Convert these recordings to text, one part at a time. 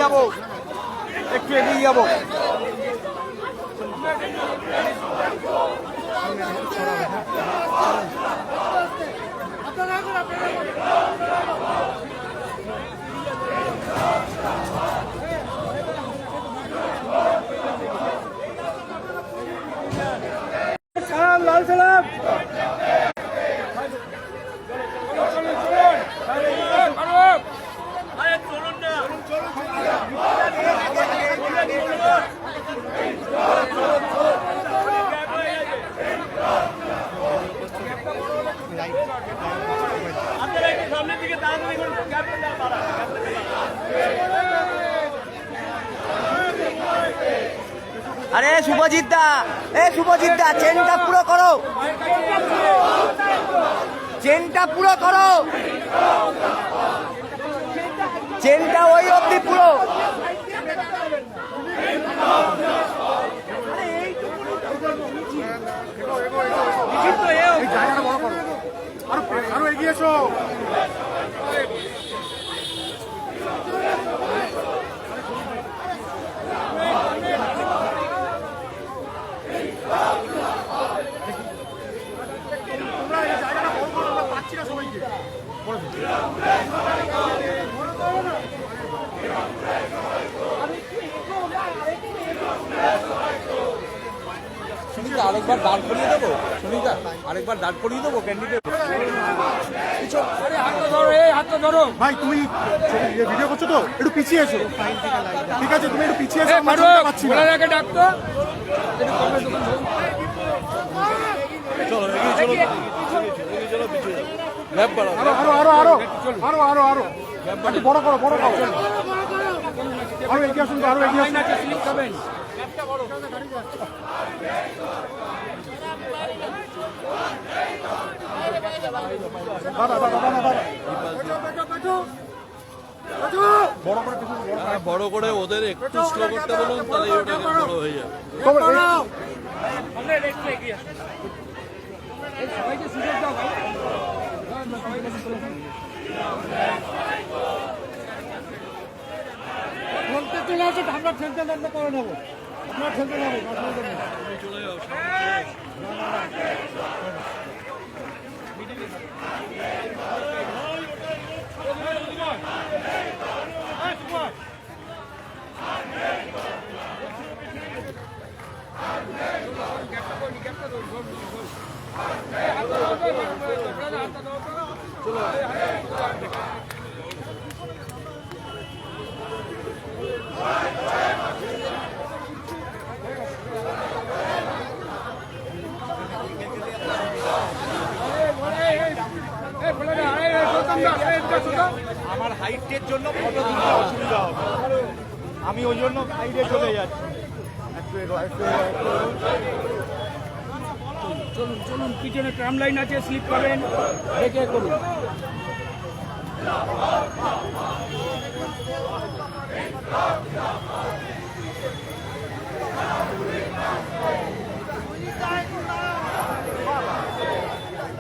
যাবো, একটু এগিয়ে যাবো। সালাম, লাল সালাম। আরে শুভজিৎ দা, শুভজিৎ দা, চেনটা পুরো করো, চেনটা পুরো করো, চেনটা ওই অবধি পুরো। আরো এগিয়ে এসো। সুনিতা আরেকবার দাঁড় করিয়ে দেবো, সুনিতা আরেকবার দাঁড় করিয়ে দেবো ক্যান্ডিডেট। হাতটা ধরো ভাই, তুমি ভিডিও করছো তো, একটু পিছিয়ে এসো। ঠিক আছে, তুমি একটু পিছিয়ে এসো। ডাকতো বড় করো, বড় করো, আরো এগিয়ে আসুন, আরো এগিয়ে আসুন। বড় করে ওদের একটু স্লো করতে বলুন, তাহলে ওটা বড় হয়ে যাবে। চলে আসে, আমরা ঠেলতে করে নেবো, আমরা ঠেলতে নেবো। চলে যাও। আমার হাইটের জন্য ফটো দিতে অসুবিধা হবে, আমি ওই জন্য সাইডে চলে যাচ্ছি। চলুন চলুন, পিছনে ট্রাম লাইন আছে, স্লিপ করবেন, দেখে করুন।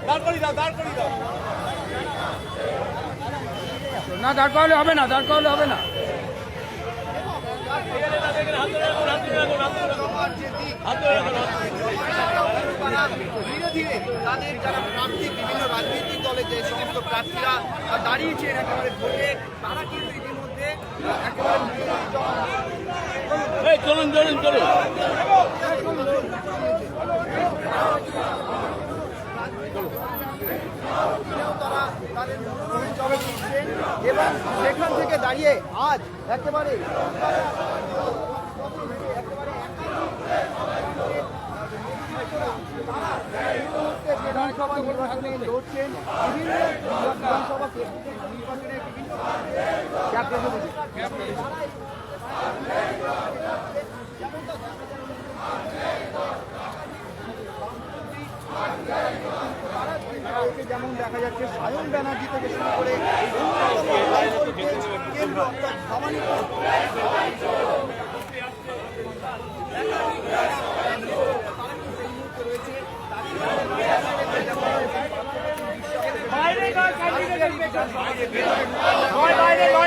দাঁড় করিয়ে দাও, দাঁড় করিয়ে দাও। না, দাঁড় করালে হবে না, দাঁড় করালে হবে না। ধীরে ধীরে তাদের যারা প্রান্তিক বিভিন্ন রাজনৈতিক দলের যে সমস্ত প্রার্থীরা দাঁড়িয়েছেন একেবারে ভোটে, তারা কিন্তু ইতিমধ্যে চলুন চলুন চলুন। তারা তাদের জবাব দিচ্ছেন এবং সেখান থেকে দাঁড়িয়ে আজ একেবারে বিধানসভা নির্বাচনে লড়ছেন, বিভিন্ন বিধানসভা নির্বাচনের বিভিন্ন যেমন দেখা যাচ্ছে সায়ন ব্যানার্জি থেকে শুরু করে কেন্দ্র অর্থাৎ ভবানীপুর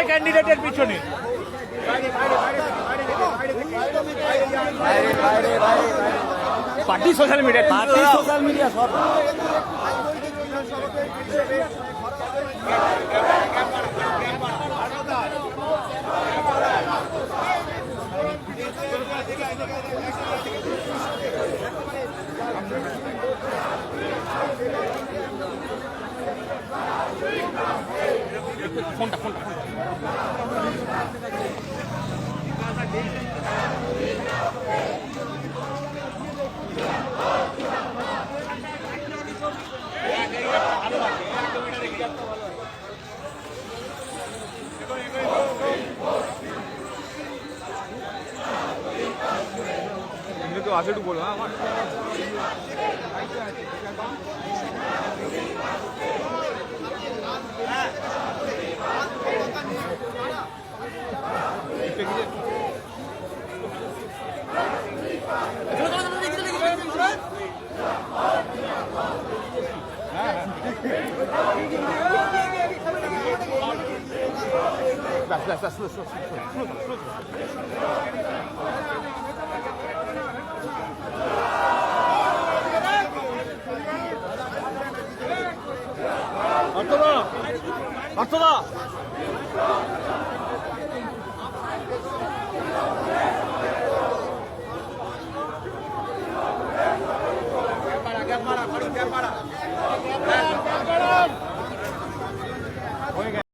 ক্যান্ডিডেটের পিছনে পার্টি সোশ্যাল মিডিয়া সব তো আছে একটু বলো আমার অর্থদা